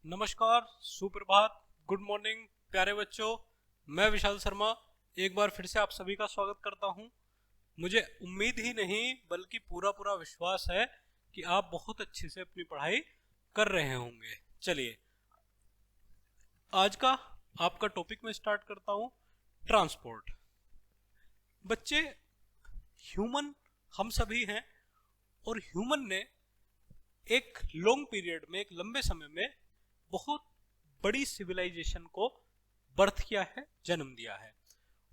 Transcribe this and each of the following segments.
नमस्कार, सुप्रभात, good morning प्यारे बच्चों। मैं विशाल शर्मा एक बार फिर से आप सभी का स्वागत करता हूं। मुझे उम्मीद ही नहीं बल्कि पूरा पूरा विश्वास है कि आप बहुत अच्छे से अपनी पढ़ाई कर रहे होंगे। चलिए आज का आपका टॉपिक मैं स्टार्ट करता हूं, ट्रांसपोर्ट। बच्चे, ह्यूमन हम सभी हैं और ह्यूमन ने एक लॉन्ग पीरियड में, एक लंबे समय में बहुत बड़ी सिविलाइजेशन को बर्थ किया है, जन्म दिया है।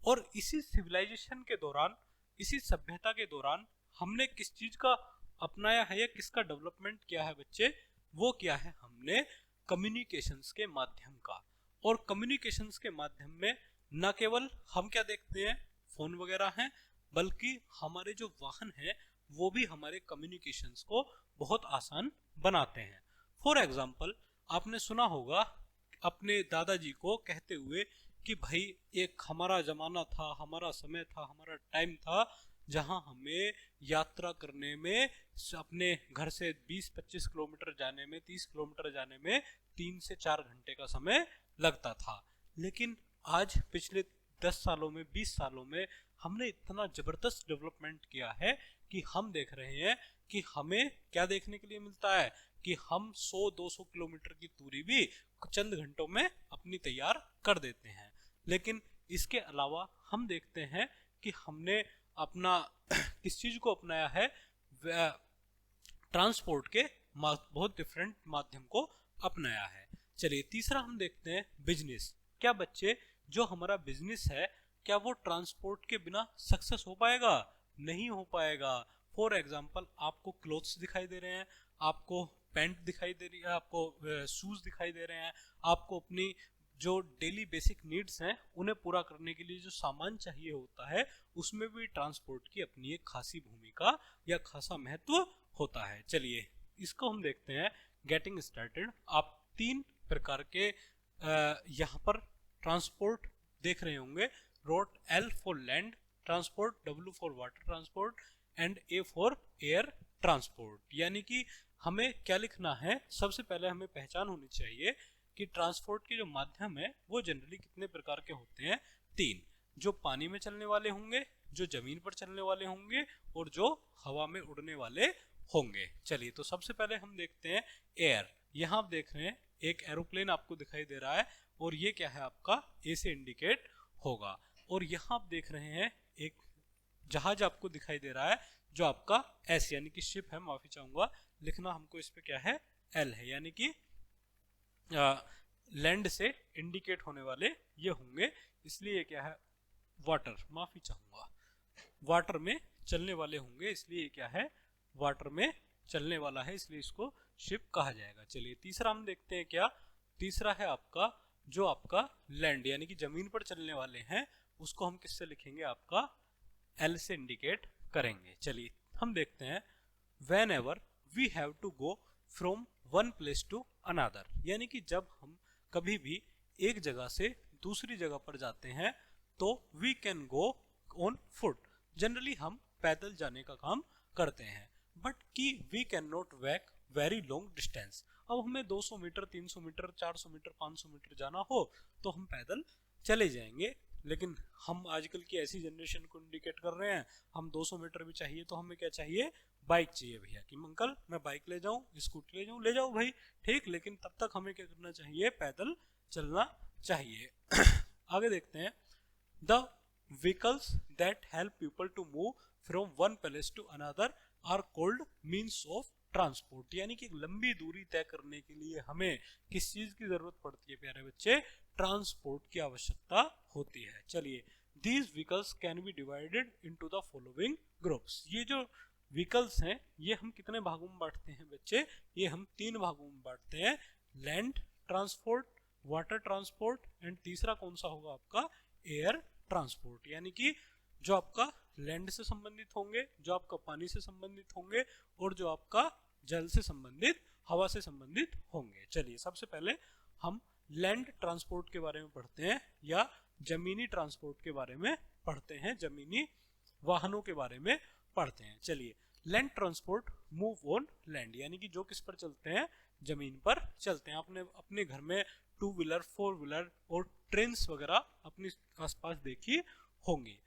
और इसी सिविलाइजेशन के दौरान, इसी सभ्यता के दौरान हमने किस चीज का अपनाया है या किसका डेवलपमेंट किया है बच्चे, वो किया है हमने कम्युनिकेशंस के माध्यम का। और कम्युनिकेशंस के माध्यम में न केवल हम क्या देखते हैं, फोन वगैरह हैं, बल्कि हमारे जो वाहन हैं वो भी हमारे कम्युनिकेशंस को बहुत आसान बनाते हैं। फॉर एग्जाम्पल, आपने सुना होगा अपने दादाजी को कहते हुए कि भाई एक हमारा जमाना था, हमारा समय था, हमारा टाइम था जहां हमें यात्रा करने में, अपने घर से 20-25 किलोमीटर जाने में, 30 किलोमीटर जाने में 3 से 4 घंटे का समय लगता था। लेकिन आज पिछले 10 सालों में, 20 सालों में हमने इतना जबरदस्त डेवलपमेंट किया है कि हम देख रहे हैं कि हमें क्या देखने के लिए मिलता है कि हम 100-200 किलोमीटर की दूरी भी चंद घंटों में अपनी तैयार कर देते हैं। लेकिन इसके अलावा हम देखते हैं कि हमने अपना किस चीज को अपनाया है, ट्रांसपोर्ट के बहुत डिफरेंट माध्यम को अपनाया है। चलिए तीसरा हम देखते हैं, बिजनेस। क्या बच्चे, जो हमारा बिजनेस है, क्या वो ट्रांसपोर्ट के बिना सक्सेस हो पाएगा? नहीं हो पाएगा। फॉर एग्जाम्पल, आपको क्लोथ्स दिखाई दे रहे हैं, आपको पैंट दिखाई दे रही है, आपको शूज दिखाई दे रहे हैं, आपको अपनी जो डेली बेसिक नीड्स हैं उन्हें पूरा करने के लिए जो सामान चाहिए होता है, उसमें भी ट्रांसपोर्ट की अपनी एक खासी भूमिका या खासा महत्व होता है। चलिए इसको हम देखते हैं, गेटिंग स्टार्टेड। आप 3 प्रकार के यहाँ पर ट्रांसपोर्ट देख रहे होंगे। Road, L for land transport, W for water transport and A for air transport. यानी कि हमें क्या लिखना है, सबसे पहले हमें पहचान होनी चाहिए कि ट्रांसपोर्ट के जो माध्यम है वो जनरली कितने प्रकार के होते हैं। 3, जो पानी में चलने वाले होंगे, जो जमीन पर चलने वाले होंगे और जो हवा में उड़ने वाले होंगे। चलिए तो सबसे पहले हम देखते हैं एयर। यहाँ आप देख रहे हैं एक एरोप्लेन आपको दिखाई दे रहा है और ये क्या है, आपका ए से इंडिकेट होगा। और यहाँ आप देख रहे हैं एक जहाज आपको दिखाई दे रहा है जो आपका एस यानी कि शिप है, माफी चाहूंगा, लिखना हमको इस पे क्या है, एल है, यानी कि लैंड से इंडिकेट होने वाले ये होंगे, इसलिए क्या है, वाटर, माफी चाहूंगा, वाटर में चलने वाले होंगे, इसलिए क्या है, वाटर में चलने वाला है, इसलिए इसको शिप कहा जाएगा। चलिए तीसरा हम देखते हैं, क्या तीसरा है आपका, जो आपका लैंड यानी कि जमीन पर चलने वाले हैं, उसको हम किससे लिखेंगे, आपका एल से इंडिकेट करेंगे। चलिए हम देखते हैं, whenever we have to go from one place to another, यानी कि जब हम कभी भी एक जगह से दूसरी जगह पर जाते हैं तो we can go on foot. Generally हम पैदल जाने का काम करते हैं, बट कि we can not walk very long distance. अब हमें 200 मीटर, 300 मीटर, 400 मीटर, 500 मीटर जाना हो तो हम पैदल चले जाएंगे। लेकिन हम आजकल की ऐसी जनरेशन को इंडिकेट कर रहे हैं, हम 200 मीटर भी चाहिए तो हमें क्या चाहिए, बाइक चाहिए भैया, कि अंकल मैं बाइक ले जाऊं, स्कूटी ले जाऊं, ले जाओ भाई, ठीक, लेकिन तब तक हमें क्या करना चाहिए, पैदल चलना चाहिए। आगे देखते हैं, the vehicles that help people to move from one place to another are called means of transport. यानी कि लंबी दूरी तय करने के लिए हमें किस चीज की जरूरत पड़ती है प्यारे बच्चे, ट्रांसपोर्ट की आवश्यकता होती है। चलिए, these vehicles can be divided into the following groups. ये जो व्हीकल्स हैं ये हम कितने भागों में बांटते हैं बच्चे, ये हम 3 भागों में बांटते हैं, land transport, water transport and तीसरा कौन सा होगा आपका, एयर ट्रांसपोर्ट। यानी कि जो आपका लैंड से संबंधित होंगे, जो आपका पानी से संबंधित होंगे और जो आपका जल से संबंधित, हवा से संबंधित होंगे। चलिए सबसे पहले हम लैंड ट्रांसपोर्ट के बारे में पढ़ते हैं या जमीनी ट्रांसपोर्ट के बारे में पढ़ते हैं, जमीनी वाहनों के बारे में पढ़ते हैं। चलिए, land transport move on land, यानी कि जो किस पर चलते हैं, जमीन पर चलते हैं। आपने अपने घर में 2 व्हीलर 4 व्हीलर और ट्रेन्स वगैरह अपने आसपास देखी होंगी।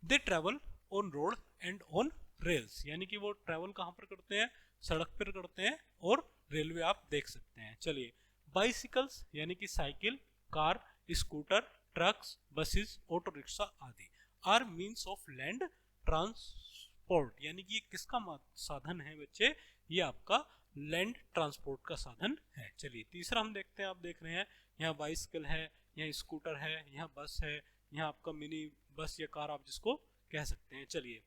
They travel on road and on rails, यानी कि वो ट्रेवल कहाँ पर करते हैं, सड़क पर करते हैं, और रेलवे आप देख सकते हैं। चलिए, बाइसिकल्स यानी कि cycle, car, scooter, trucks, buses, auto rickshaw आदि are means of land transport, यानी कि ये किसका साधन है बच्चे, ये आपका लैंड ट्रांसपोर्ट का साधन है। चलिए तीसरा हम देखते हैं। आप देख रहे हैं यहाँ बाइसिकल है, यहाँ स्कूटर है, यहाँ बस है, यहाँ आपका मिनी बस या कार आप जिसको कह सकते हैं। चलिए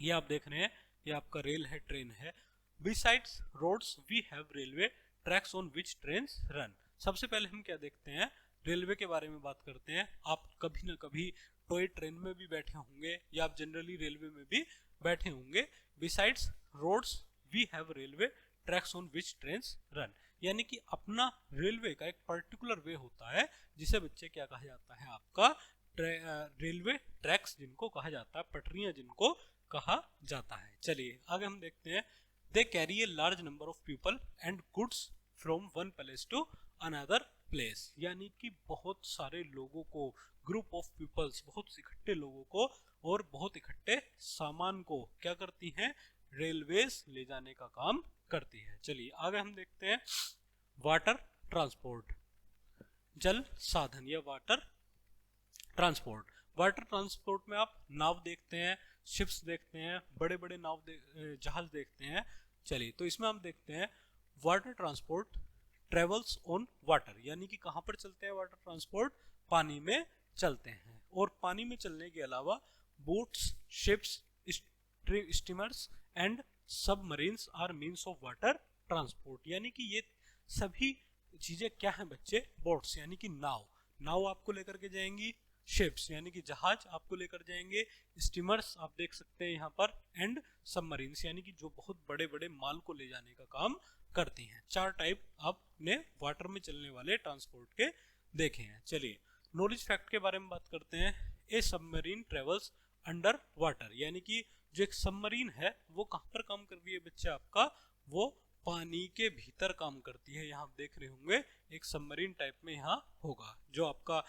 ये आप देख रहे हैं, ये आपका रेल है, ट्रेन है। Besides roads we have railway tracks on which trains run. सबसे पहले हम क्या देखते हैं, रेलवे के बारे में बात करते हैं। आप कभी ना कभी टॉय ट्रेन में भी बैठे होंगे या आप जनरली रेलवे में भी बैठे होंगे। Besides roads we have railway tracks on which trains run, यानी कि अपना रेलवे का एक पर्टिकुलर वे होता है जिसे बच्चे क्या कहा जाता है, आपका रेलवे ट्रैक्स जिनको कहा जाता है, पटरियां जिनको कहा जाता है। चलिए आगे हम देखते हैं। They carry a large number of people and goods from one place to another place, यानी कि बहुत सारे लोगों को, ग्रुप ऑफ पीपल्स, बहुत इकट्ठे लोगों को और बहुत इकट्ठे सामान को क्या करती हैं, रेलवेज ले जाने का काम करती है। चलिए आगे हम देखते हैं। वाटर ट्रांसपोर्ट, जल साधन या वाटर ट्रांसपोर्ट। वाटर ट्रांसपोर्ट में आप नाव देखते हैं, शिप्स देखते हैं, बड़े बड़े जहाज देखते हैं। चलिए तो इसमें हम देखते हैं water transport travels on water, यानी कि कहाँ पर चलते हैं वाटर ट्रांसपोर्ट, पानी में चलते हैं। और पानी में चलने के अलावा boats, ships, steamers and submarines are means of water transport, यानी कि ये सभी चीजें क्या हैं बच्चे, बोट्स यानी कि नाव आपको लेकर के जाएंगी, शिप्स यानी कि जहाज आपको लेकर जाएंगे, स्टीमर्स आप देख सकते हैं यहाँ पर, एंड सबमरीन्स यानी कि जो बहुत बड़े बड़े माल को ले जाने का काम करती हैं। 4 टाइप आपने वाटर में चलने वाले ट्रांसपोर्ट के देखे हैं। चलिए नॉलेज फैक्ट के बारे में बात करते हैं। ए सबमरीन ट्रेवल्स अंडर वाटर, यानी कि जो एक सबमरीन है वो कहाँ पर काम कर रही है बच्चे, आपका वो पानी के भीतर काम करती है। यहाँ आप देख रहे होंगे एक सबमरीन टाइप में यहाँ होगा, जो आपका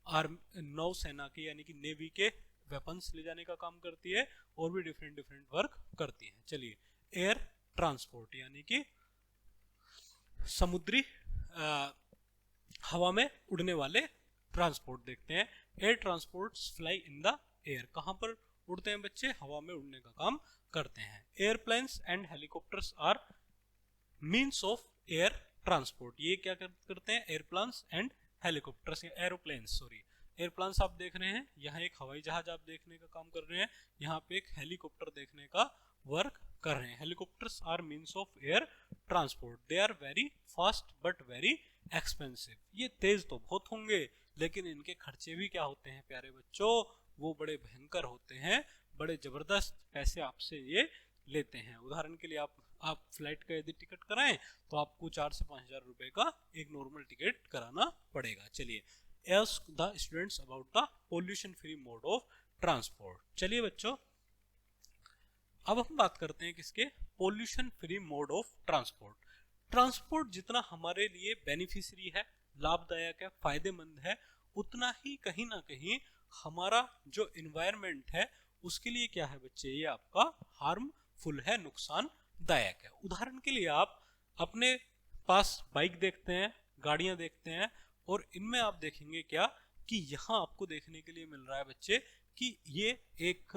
नौसेना के यानी कि नेवी के वेपन्स ले जाने का काम करती है और भी डिफरेंट वर्क करती है। चलिए एयर ट्रांसपोर्ट, यानी कि समुद्री हवा में उड़ने वाले ट्रांसपोर्ट देखते हैं। Air transport fly in the air, कहाँ पर उड़ते हैं बच्चे, हवा में उड़ने का काम करते हैं। Airplanes and helicopters are means of air transport, ये क्या करते हैं, airplanes and helicopters, aeroplanes sorry, airplanes आप देख रहे हैं, यहाँ एक हवाई जहाज आप देखने का काम कर रहे हैं, यहाँ पे एक हेलीकॉप्टर देखने का वर्क कर रहे हैं। Helicopters are means of air transport, they are very fast but very expensive, ये तेज तो बहुत होंगे लेकिन इनके खर्चे भी क्या होते हैं प्यारे बच्चों, वो बड़े भयंकर होते हैं, बड़े जबरदस्त पैसे आपसे ये लेते हैं। उदाहरण के लिए आप फ्लाइट का यदि टिकट कराएं तो आपको 4 से 5 हजार रुपए का एक नॉर्मल टिकट कराना पड़ेगा। चलिए ask the students about the pollution free mode of transport। चलिए बच्चों अब हम बात करते हैं किसके, pollution free mode of transport. Transport जितना हमारे लिए बेनिफिशियरी है, लाभदायक है, फायदेमंद है, उतना ही कहीं ना कहीं हमारा जो इन्वायरमेंट है उसके लिए क्या है बच्चे, ये आपका हार्मफुल है, नुकसानदायक है। उदाहरण के लिए आप अपने पास बाइक देखते हैं, गाड़ियां देखते हैं, और इनमें आप देखेंगे क्या कि यहाँ आपको देखने के लिए मिल रहा है बच्चे कि ये एक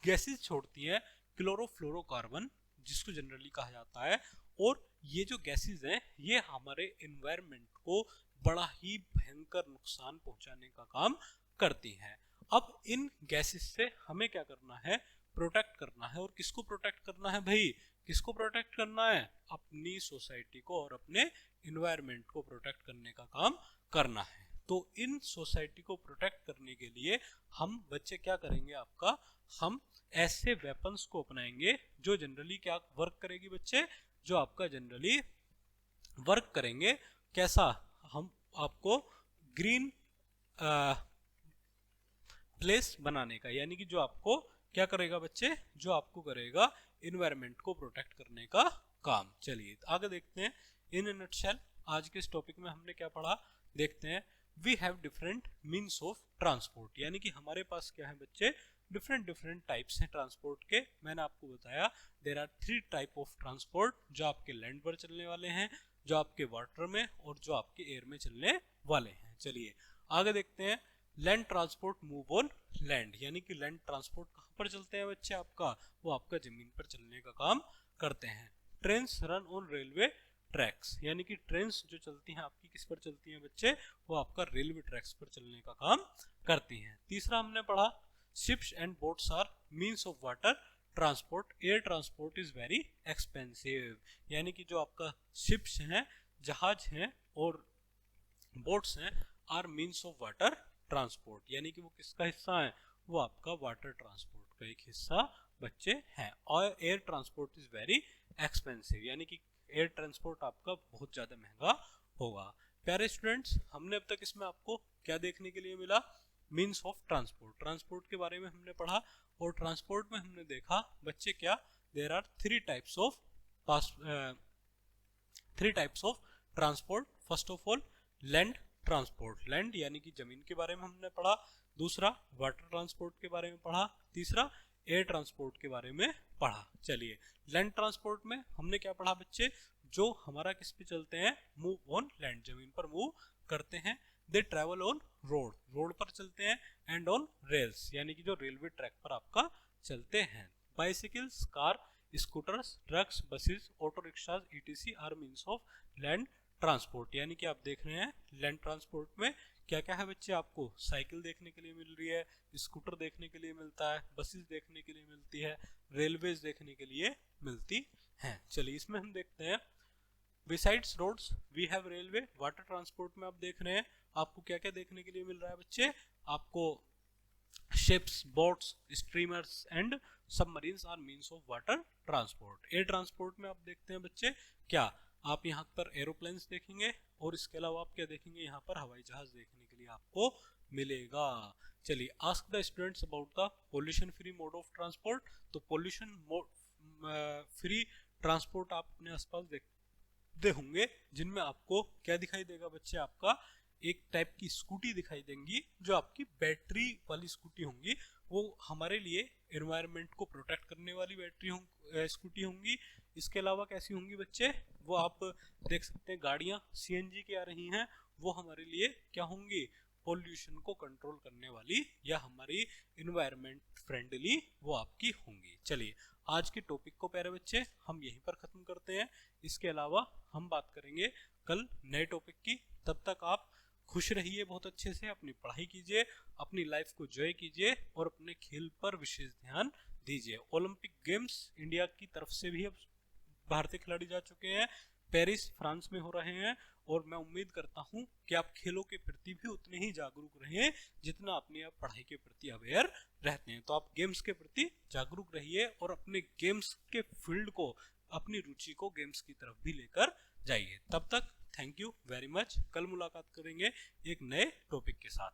गैसेस छोड़ती है, क्लोरोफ्लोरोकार्बन जिसको जनरली कहा जाता है, और ये जो गैसेस हैं ये हमारे एनवायरनमेंट को बड़ा ही भयंकर नुकसान पहुंचाने का काम करती हैं। अब इन गैसेस से हमें क्या करना है, प्रोटेक्ट करना है। और किसको प्रोटेक्ट करना है भाई, किसको प्रोटेक्ट करना है, अपनी सोसाइटी को और अपने एनवायरनमेंट को प्रोटेक्ट करने का काम करना है। तो इन सोसाइटी को प्रोटेक्ट करने के लिए हम बच्चे क्या करेंगे, आपका हम ऐसे वेपन्स को अपनाएंगे जो जनरली क्या वर्क करेगी बच्चे, जो आपका जनरली वर्क करेंगे कैसा, हम आपको ग्रीन प्लेस बनाने का, यानी कि जो आपको क्या करेगा बच्चे, जो आपको करेगा एनवायरनमेंट को प्रोटेक्ट करने का काम। चलिए आगे देखते हैं। इन ए नटशेल आज के इस टॉपिक में हमने क्या पढ़ा, देखते हैं। We have different means of transport, यानी कि हमारे पास क्या है बच्चे, डिफरेंट टाइप्स हैं ट्रांसपोर्ट के। मैंने आपको बताया there are 3 type of transport, जो आपके लैंड पर चलने वाले हैं, जो आपके वाटर में और जो आपके एयर में चलने वाले हैं। चलिए आगे देखते हैं। Land transport move on land, यानी कि लैंड ट्रांसपोर्ट कहाँ पर चलते हैं बच्चे, आपका वो आपका जमीन पर चलने का काम करते हैं। Trains run on railway tracks, यानी कि ट्रेन्स जो चलती हैं आपकी किस पर चलती हैं बच्चे, वो आपका रेलवे ट्रैक्स पर चलने का काम करती हैं। तीसरा हमने पढ़ा ships and boats are means of water transport, air transport is very expensive, यानी कि जो आपका शिप्स हैं, जहाज हैं और बोट्स हैं, are means of water transport, यानी कि वो किसका हिस्सा है, वो आपका वाटर ट्रांसपोर्ट का एक हिस्सा बच्चे हैं। और air transport is very expensive, यानी कि एयर ट्रांसपोर्ट आपका बहुत ज्यादा महंगा होगा। प्यारे स्टूडेंट्स, हमने अब तक इसमें आपको क्या देखने के लिए मिला, मीन्स ऑफ ट्रांसपोर्ट, ट्रांसपोर्ट के बारे में हमने पढ़ा। और ट्रांसपोर्ट में हमने देखा बच्चे क्या, there are 3 types of transport. First of all land transport, land यानी कि जमीन के बारे में हमने पढ़ा। दूसरा वाटर ट्रांसपोर्ट के बारे में पढ़ा। तीसरा एयर ट्रांसपोर्ट के बारे में पढ़ा। चलिए लैंड ट्रांसपोर्ट में हमने क्या पढ़ा बच्चे, जो हमारा किस पे चलते हैं, मूव ऑन लैंड, जमीन पर मूव करते हैं। They travel on road, road पर चलते हैं। एंड ऑन रेल्स, यानी कि जो रेलवे ट्रैक पर आपका चलते हैं। Bicycles, car, scooters, trucks, buses, auto rickshaws etc are means of land transport, यानी कि आप देख रहे हैं लैंड ट्रांसपोर्ट में क्या क्या है बच्चे, आपको साइकिल देखने के लिए मिल रही है, स्कूटर देखने के लिए मिलता है, बसेस देखने के लिए मिलती है, रेलवेज देखने के लिए मिलती हैं। चलिए इसमें हम देखते हैं। Besides roads we have railway, water transport में आप देख रहे हैं आपको क्या क्या देखने के लिए मिल रहा है बच्चे, आपको ships, boats, streamers and submarines are means of water transport. Air transport में आप देखते हैं बच्चे क्या, आप यहाँ पर एरोप्लेन्स देखेंगे और इसके अलावा आप क्या देखेंगे, यहाँ पर हवाई जहाज देखने के लिए आपको मिलेगा। चलिए ask the students about the pollution free mode of transport. तो पोल्यूशन फ्री ट्रांसपोर्ट आप अपने आसपास देखते होंगे, जिनमें आपको क्या दिखाई देगा बच्चे, आपका एक टाइप की स्कूटी दिखाई देंगी, जो आपकी बैटरी वाली स्कूटी होंगी। वो हमारे लिए एनवायरनमेंट को प्रोटेक्ट करने वाली स्कूटी होंगी। इसके अलावा कैसी होंगी बच्चे, वो आप देख सकते हैं गाड़ियां CNG की आ रही हैं, वो हमारे लिए क्या होंगी, पोल्यूशन को कंट्रोल करने वाली या हमारी एनवायरनमेंट फ्रेंडली वो आपकी होंगी। चलिए आज के टॉपिक को प्यारे बच्चे हम यहीं पर खत्म करते हैं। इसके अलावा हम बात करेंगे कल नए टॉपिक की। तब तक आप खुश रहिए, बहुत अच्छे से अपनी पढ़ाई कीजिए, अपनी लाइफ को एंजॉय कीजिए और अपने खेल पर विशेष ध्यान दीजिए। ओलंपिक गेम्स इंडिया की तरफ से भी अब भारतीय खिलाड़ी जा चुके हैं, पेरिस फ्रांस में हो रहे हैं, और मैं उम्मीद करता हूं कि आप खेलों के प्रति भी उतने ही जागरूक रहें जितना अपनी आप पढ़ाई के प्रति अवेयर रहते हैं। तो आप गेम्स के प्रति जागरूक रहिए और अपने गेम्स के फील्ड को, अपनी रुचि को गेम्स की तरफ भी लेकर जाइए। तब तक थैंक यू वेरी मच। कल मुलाकात करेंगे एक नए टॉपिक के साथ।